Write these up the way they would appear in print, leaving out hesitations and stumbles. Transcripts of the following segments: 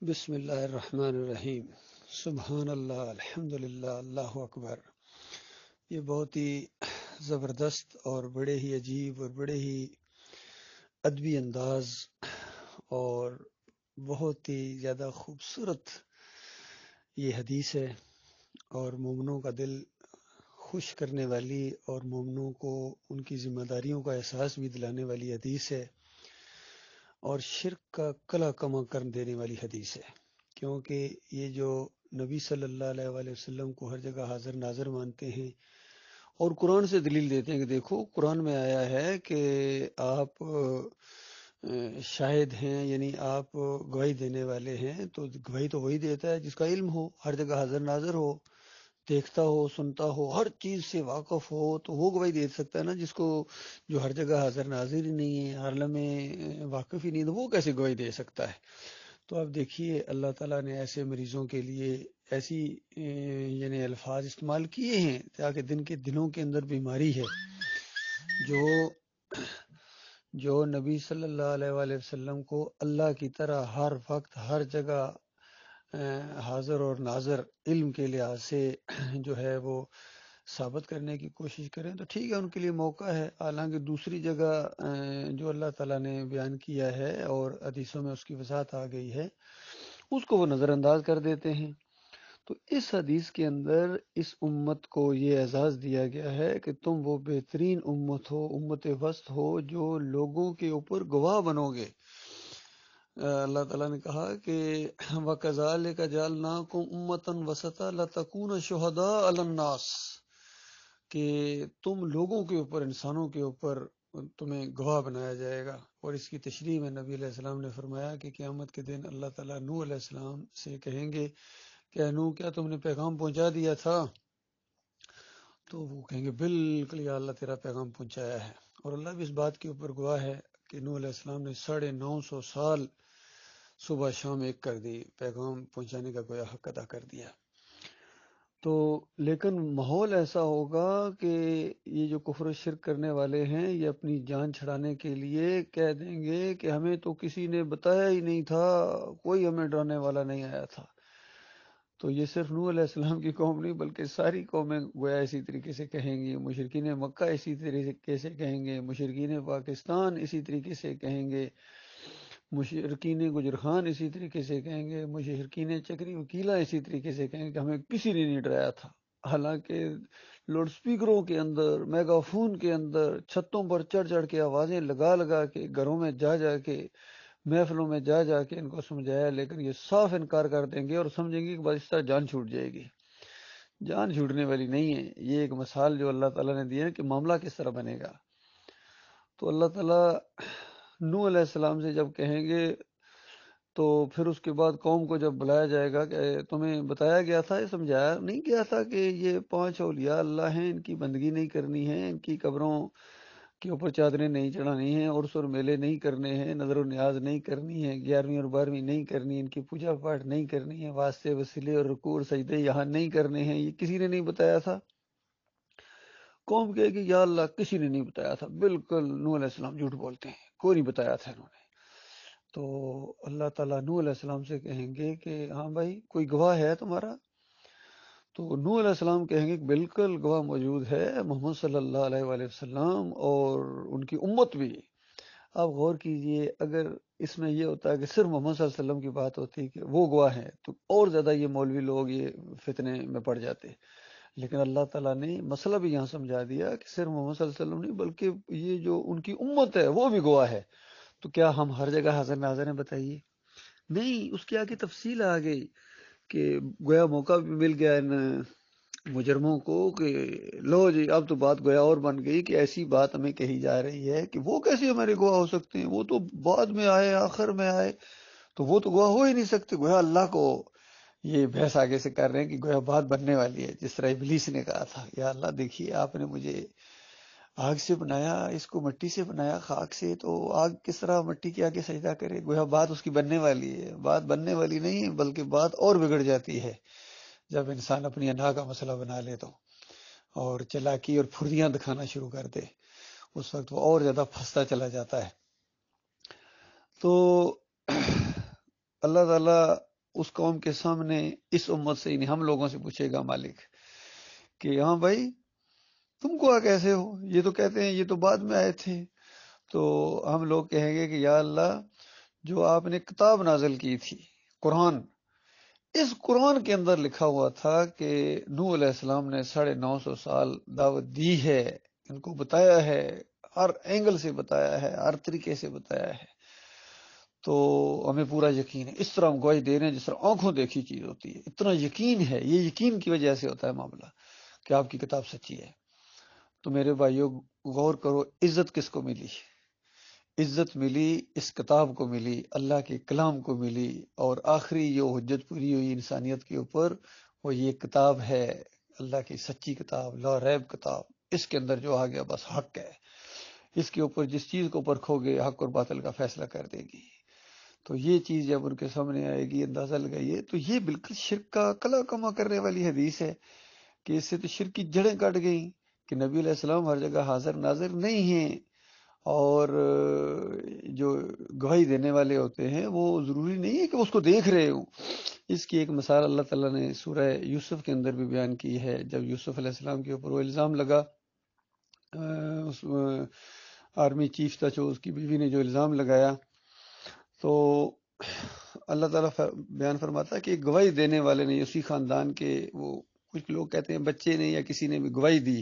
بسم اللہ الرحمن الرحیم۔ سبحان اللہ، الحمدللہ، اللہ اکبر۔ یہ بہت ہی زبردست اور بڑے ہی عجیب اور بڑے ہی ادبی انداز اور بہت ہی زیادہ خوبصورت یہ حدیث ہے، اور مومنوں کا دل خوش کرنے والی اور مومنوں کو ان کی ذمہ داریوں کا احساس بھی دلانے والی حدیث ہے، اور شرک کا کلا کما کر دینے والی حدیث ہے، کیونکہ یہ جو نبی صلی اللہ علیہ وآلہ وسلم کو ہر جگہ حاضر ناظر مانتے ہیں اور قرآن سے دلیل دیتے ہیں کہ دیکھو قرآن میں آیا ہے کہ آپ شاہد ہیں، یعنی آپ گواہی دینے والے ہیں، تو گواہی تو وہی دیتا ہے جس کا علم ہو، ہر جگہ حاضر ناظر ہو، دیکھتا ہو، سنتا ہو، ہر چیز سے واقف ہو، تو وہ گواہی دے سکتا ہے نا، جس کو جو ہر جگہ حاضر ناظر ہی نہیں ہے، عالم میں واقف ہی نہیں ہے، تو وہ کیسے گواہی دے سکتا ہے؟ تو اب دیکھیے اللہ تعالیٰ نے ایسے مریضوں کے لیے ایسی یعنی الفاظ استعمال کیے ہیں تاکہ دنوں کے اندر بیماری ہے جو نبی صلی اللہ علیہ وآلہ وسلم کو اللہ کی طرح ہر وقت ہر جگہ حاضر اور ناظر علم کے لحاظ سے جو ہے وہ ثابت کرنے کی کوشش کریں تو ٹھیک ہے، ان کے لیے موقع ہے، حالانکہ دوسری جگہ جو اللہ تعالیٰ نے بیان کیا ہے اور حدیثوں میں اس کی وضاحت آ گئی ہے، اس کو وہ نظر انداز کر دیتے ہیں۔ تو اس حدیث کے اندر اس امت کو یہ اعزاز دیا گیا ہے کہ تم وہ بہترین امت ہو، امت وسط ہو، جو لوگوں کے اوپر گواہ بنو گے۔ اللہ تعالیٰ نے کہا کہ وَكَذَلِكَ جَعَلْنَاكُمْ أُمَّةً وَسَطًا لَتَكُونَ شُهَدَاءَ عَلَى النَّاسِ، کہ تم لوگوں کے اوپر، انسانوں کے اوپر تمہیں گواہ بنایا جائے گا۔ اور اس کی تشریح میں نبی علیہ السلام نے فرمایا کہ قیامت کے دن اللہ تعالیٰ نوح علیہ السلام سے کہیں گے کہ نوح کیا تم نے پیغام پہنچا دیا تھا؟ تو وہ کہیں گے بالکل یا اللہ تیرا پیغام پہنچایا ہے، اور اللہ بھی اس بات کے اوپر گواہ ہے کہ نوح علیہ السلام نے 950 سال صبح شام ایک کر دی، پیغام پہنچانے کا کوئی حق ادا کر دیا۔ تو لیکن ماحول ایسا ہوگا کہ یہ جو کفر و شرک کرنے والے ہیں یہ اپنی جان چھڑانے کے لیے کہہ دیں گے کہ ہمیں تو کسی نے بتایا ہی نہیں تھا، کوئی ہمیں ڈرانے والا نہیں آیا تھا۔ تو یہ صرف نوح علیہ السلام کی قوم نہیں بلکہ ساری قومیں گویا اسی طریقے سے کہیں گی، مشرکین مکہ اسی طریقے سے کہیں گے، مشرکین پاکستان اسی طریقے سے کہیں گے، مشرکین گجرخان اسی طریقے سے کہیں گے، مشرکین چکری وکیلا اسی طریقے سے کہیں گے کہ ہمیں کسی نے نہیں ڈرایا تھا۔ حالانکہ لاؤڈ سپیکروں کے اندر، میگا فون کے اندر، چھتوں پر چڑھ چڑھ کے آوازیں لگا لگا کے، گھروں میں جا جا کے، محفلوں میں جا جا کے ان کو سمجھایا، لیکن یہ صاف انکار کر دیں گے اور سمجھیں گے کہ بس اس طرح جان چھوٹ جائے گی۔ جان چھوٹنے والی نہیں ہے، یہ ایک مثال جو اللہ تعالیٰ نے دی ہے کہ معاملہ کس طرح بنے گا۔ تو اللہ تعالیٰ نوح علیہ السلام سے جب کہیں گے تو پھر اس کے بعد قوم کو جب بلایا جائے گا کہ تمہیں بتایا گیا تھا، یہ سمجھایا نہیں گیا تھا کہ یہ 5 اولیاء اللہ ہیں، ان کی بندگی نہیں کرنی ہے، ان کی قبروں کے اوپر چادریں نہیں چڑھانی ہیں، عرس اور میلے نہیں کرنے ہیں، نظر و نیاز نہیں کرنی ہے، 11ویں اور 12ویں نہیں کرنی، ان کی پوجا پاٹ نہیں کرنی ہے، واسطے وسیلے اور رکوع اور سجدے یہاں نہیں کرنے ہیں، یہ کسی نے نہیں بتایا تھا؟ قوم کہے کہ یا اللہ کسی نے نہیں بتایا تھا، بالکل نوح علیہ السلام جھوٹ بولتے ہیں، کوئی نہیں بتایا تھا انہوں نے۔ تو اللہ تعالیٰ نوح علیہ السلام سے کہیں گے کہ ہاں بھائی کوئی گواہ ہے تمہارا؟ تو نوح علیہ السلام کہیں گے کہ بالکل گواہ موجود ہے، محمد صلی اللہ علیہ وآلہ وسلم اور ان کی امت بھی۔ آپ غور کیجئے، اگر اس میں یہ ہوتا ہے کہ صرف محمد صلی اللہ علیہ وسلم کی بات ہوتی کہ وہ گواہ ہیں تو اور زیادہ یہ مولوی لوگ یہ فتنے میں پڑ جاتے، لیکن اللہ تعالیٰ نے مسئلہ بھی یہاں سمجھا دیا کہ صرف محمد صلی اللہ علیہ وسلم نہیں بلکہ یہ جو ان کی امت ہے وہ بھی گواہ ہے۔ تو کیا ہم ہر جگہ حاضر ناظر ہیں؟ بتائیے، نہیں، اس کی آگے تفصیل آ گئی کہ گویا موقع بھی مل گیا ان مجرموں کو کہ لو جی اب تو بات گویا اور بن گئی کہ ایسی بات ہمیں کہی جا رہی ہے کہ وہ کیسے ہمارے گواہ ہو سکتے ہیں، وہ تو بعد میں آئے، آخر میں آئے، تو وہ تو گواہ ہو ہی نہیں سکتے۔ گویا اللہ کو یہ بحث آگے سے کر رہے ہیں کہ گویا بات بننے والی ہے، جس طرح ابلیس نے کہا تھا یا اللہ دیکھیے آپ نے مجھے آگ سے بنایا، اس کو مٹی سے بنایا، خاک سے، تو آگ کس طرح مٹی کے آگے سجدہ کرے؟ گویا بات اس کی بننے والی ہے۔ بات بننے والی نہیں ہے بلکہ بات اور بگڑ جاتی ہے جب انسان اپنی انا کا مسئلہ بنا لے تو، اور چلاکی اور پھردیاں دکھانا شروع کر دے، اس وقت وہ اور زیادہ پھنستا چلا جاتا ہے۔ تو اللہ تعالیٰ اس قوم کے سامنے اس امت سے ہم لوگوں سے پوچھے گا مالک کہ ہاں بھائی تم کو کیسے ہو، یہ تو کہتے ہیں یہ تو بعد میں آئے تھے. تو ہم لوگ کہیں گے کہ یا اللہ، جو آپ نے کتاب نازل کی تھی قرآن، اس قرآن کے اندر لکھا ہوا تھا کہ نوح علیہ السلام نے 950 سال دعوت دی ہے، ان کو بتایا ہے، ہر اینگل سے بتایا ہے، ہر طریقے سے بتایا ہے، تو ہمیں پورا یقین ہے. اس طرح ہم گواہی دے رہے ہیں جس طرح آنکھوں دیکھی چیز ہوتی ہے. اتنا یقین ہے، یہ یقین کی وجہ سے ہوتا ہے معاملہ کہ آپ کی کتاب سچی ہے. تو میرے بھائیوں غور کرو، عزت کس کو ملی؟ عزت ملی اس کتاب کو ملی، اللہ کے کلام کو ملی، اور آخری جو حجت پوری ہوئی انسانیت کے اوپر وہ یہ کتاب ہے، اللہ کی سچی کتاب، لا ریب کتاب. اس کے اندر جو آ گیا بس حق ہے، اس کے اوپر جس چیز کو پرکھو گے حق اور باطل کا فیصلہ کر دے گی. تو یہ چیز جب ان کے سامنے آئے گی، اندازہ لگائیے، تو یہ بالکل شرک کا کلا کما کرنے والی حدیث ہے کہ اس سے تو شرک کی جڑیں کٹ گئیں کہ نبی علیہ السلام ہر جگہ حاضر ناظر نہیں ہیں، اور جو گواہی دینے والے ہوتے ہیں وہ ضروری نہیں ہے کہ اس کو دیکھ رہے ہوں. اس کی ایک مثال اللہ تعالیٰ نے سورہ یوسف کے اندر بھی بیان کی ہے. جب یوسف علیہ السلام کے اوپر وہ الزام لگا، اس آرمی چیف تھا جو، اس کی بیوی نے جو الزام لگایا، تو اللہ تعالیٰ بیان فرماتا ہے کہ گواہی دینے والے نے، اسی خاندان کے، وہ کچھ لوگ کہتے ہیں بچے نے یا کسی نے بھی گواہی دی،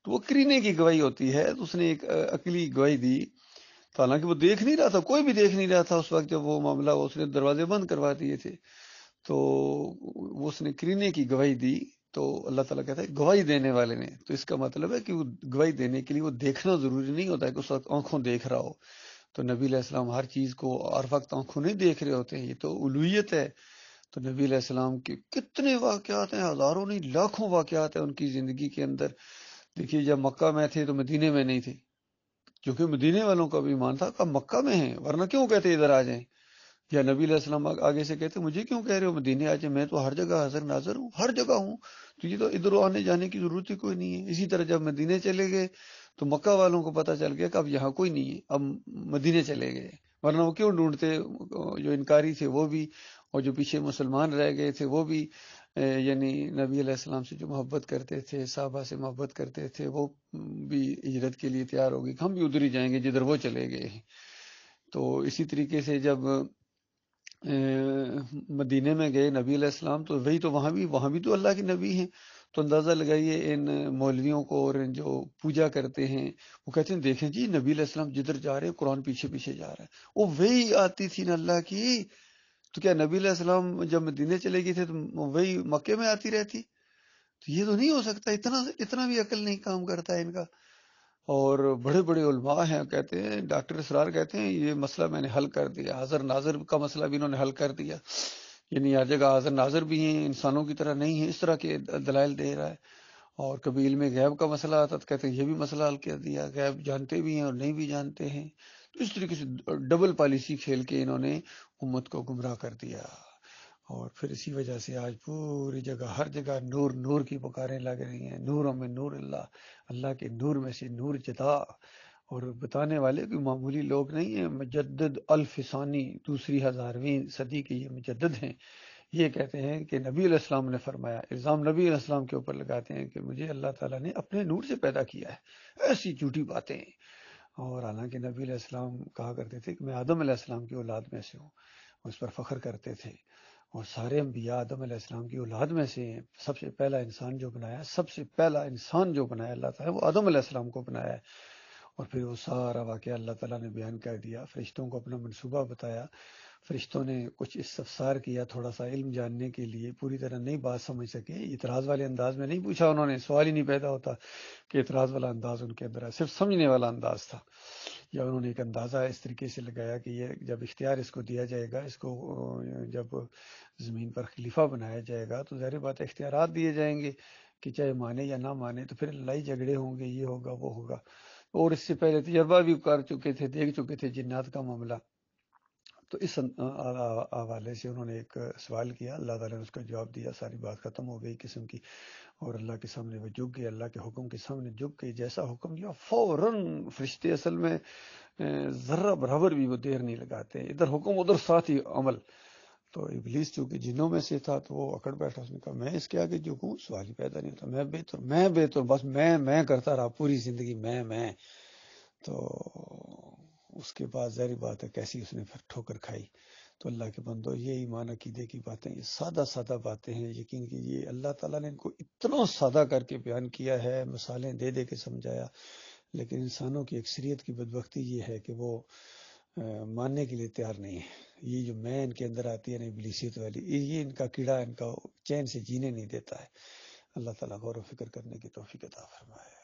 تو وہ کرینے کی گواہی ہوتی ہے. تو اس نے ایک عقلی گواہی دی، تو حالانکہ وہ دیکھ نہیں رہا تھا، کوئی بھی دیکھ نہیں رہا تھا اس وقت جب وہ معاملہ، اس نے دروازے بند کروا دیے تھے، تو وہ اس نے کرینے کی گواہی دی. تو اللہ تعالیٰ کہتا ہے گواہی دینے والے نے، تو اس کا مطلب ہے کہ وہ گواہی دینے کے لیے وہ دیکھنا ضروری نہیں ہوتا ہے کہ اس وقت آنکھوں دیکھ رہا ہو. تو نبی علیہ السلام ہر چیز کو ہر وقت آنکھوں نہیں دیکھ رہے ہوتے ہیں، یہ تو الوہیت ہے. تو نبی علیہ السلام کے کتنے واقعات ہیں، ہزاروں نہیں لاکھوں واقعات ہیں ان کی زندگی کے اندر. دیکھیے جب مکہ میں تھے تو مدینے میں نہیں تھے، کیونکہ مدینے والوں کا بھی ایمان تھا کہ مکہ میں ہیں، ورنہ کیوں کہتے ادھر آ جائیں. یا نبی علیہ السلام آگے سے کہتے مجھے کیوں کہہ رہے ہو مدینے آ جائیں، میں تو ہر جگہ حاضر ناظر ہوں، ہر جگہ ہوں، تو یہ تو ادھر آنے جانے کی ضرورت ہی کوئی نہیں ہے. اسی طرح جب مدینے چلے گئے تو مکہ والوں کو پتہ چل گیا کہ اب یہاں کوئی نہیں ہے، اب مدینے چلے گئے، ورنہ وہ کیوں ڈھونڈتے، جو انکاری تھے وہ بھی، اور جو پیچھے مسلمان رہ گئے تھے وہ بھی، یعنی نبی علیہ السلام سے جو محبت کرتے تھے، صحابہ سے محبت کرتے تھے، وہ بھی ہجرت کے لیے تیار ہو گئی کہ ہم بھی ادھر ہی جائیں گے جدھر وہ چلے گئے ہیں. تو اسی طریقے سے جب مدینے میں گئے نبی علیہ السلام، تو وہی تو وہاں بھی تو اللہ کے نبی ہیں. تو اندازہ لگائیے ان مولویوں کو اور ان جو پوجا کرتے ہیں، وہ کہتے ہیں دیکھیں جی نبی علیہ السلام جدھر جا رہے ہیں قرآن پیچھے پیچھے جا رہا ہے. وہ وہی آتی تھی نا اللہ کی، تو کیا نبی علیہ السلام جب مدینے چلے گئے تھے تو وہی مکے میں آتی رہتی؟ تو یہ تو نہیں ہو سکتا، اتنا بھی عقل نہیں کام کرتا ہے ان کا. اور بڑے بڑے علماء ہیں، کہتے ہیں ڈاکٹر اسرار کہتے ہیں یہ مسئلہ میں نے حل کر دیا، حاضر ناظر کا مسئلہ بھی انہوں نے حل کر دیا، یعنی ہر جگہ حاضر ناظر بھی ہیں، انسانوں کی طرح نہیں ہیں، اس طرح کے دلائل دے رہا ہے. اور کبھی علم غیب کا مسئلہ آتا تو کہتے ہیں یہ بھی مسئلہ حل کر دیا، غیب جانتے بھی ہیں اور نہیں بھی جانتے ہیں. تو اس طریقے سے ڈبل پالیسی کھیل کے انہوں نے امت کو گمراہ کر دیا. اور پھر اسی وجہ سے آج پوری جگہ ہر جگہ نور نور کی پکاریں لگ رہی ہیں، نور میں نور اللہ، اللہ کے نور میں سے نور جدا. اور بتانے والے کوئی معمولی لوگ نہیں ہیں، مجدد الفسانی 2,000ویں صدی کے یہ مجدد ہیں. یہ کہتے ہیں کہ نبی علیہ السلام نے فرمایا، الزام نبی علیہ السلام کے اوپر لگاتے ہیں کہ مجھے اللہ تعالیٰ نے اپنے نور سے پیدا کیا ہے. ایسی جھوٹی باتیں. اور حالانکہ نبی علیہ السلام کہا کرتے تھے کہ میں آدم علیہ السلام کی اولاد میں سے ہوں، اس پر فخر کرتے تھے. اور سارے انبیاء آدم علیہ السلام کی اولاد میں سے ہیں. سب سے پہلا انسان جو بنایا، سب سے پہلا انسان جو بنایا اللہ تعالیٰ وہ آدم علیہ السلام کو بنایا ہے. اور پھر وہ سارا واقعہ اللہ تعالیٰ نے بیان کر دیا، فرشتوں کو اپنا منصوبہ بتایا. فرشتوں نے کچھ استفسار کیا تھوڑا سا علم جاننے کے لیے، پوری طرح نہیں بات سمجھ سکے. اعتراض والے انداز میں نہیں پوچھا انہوں نے، سوال ہی نہیں پیدا ہوتا کہ اعتراض والا انداز ان کے اندر ہے، صرف سمجھنے والا انداز تھا. یا انہوں نے ایک اندازہ اس طریقے سے لگایا کہ یہ جب اختیار اس کو دیا جائے گا، اس کو جب زمین پر خلیفہ بنایا جائے گا تو ظاہر بات اختیارات دیے جائیں گے کہ چاہے مانے یا نہ مانے، تو پھر لڑائی جھگڑے ہوں گے، یہ ہوگا وہ ہوگا. اور اس سے پہلے تجربہ بھی کر چکے تھے، دیکھ چکے تھے جنات کا معاملہ. تو اس حوالے سے انہوں نے ایک سوال کیا، اللہ تعالیٰ نے اس کا جواب دیا، ساری بات ختم ہو گئی قسم کی. اور اللہ کے سامنے وہ جھک گئے، اللہ کے حکم کے سامنے جھک گئے. جیسا حکم دیا فوراً فرشتے اصل میں ذرہ برابر بھی وہ دیر نہیں لگاتے، ادھر حکم ادھر ساتھ ہی عمل. تو ابلیس چونکہ جنوں میں سے تھا تو وہ اکڑ بیٹھا، اس نے کہا میں اس کے آگے جھکوں، سوال ہی پیدا نہیں ہوتا، میں بہتر بس میں کرتا رہا پوری زندگی میں. تو اس کے بعد ظاہری بات ہے کیسی اس نے پھر ٹھوکر کھائی. تو اللہ کے بندو، یہ ایمان عقیدے کی باتیں، یہ سادہ باتیں ہیں، یقین کیجیے اللہ تعالیٰ نے ان کو اتنا سادہ کر کے بیان کیا ہے، مثالیں دے کے سمجھایا، لیکن انسانوں کی اکثریت کی بدبختی یہ ہے کہ وہ ماننے کے لیے تیار نہیں ہے. یہ جو میں ان کے اندر آتی ہے نا ابلیسیت والی، یہ ان کا کیڑا ان کا چین سے جینے نہیں دیتا ہے. اللہ تعالیٰ غور و فکر کرنے کی توفیق عطا فرمائے.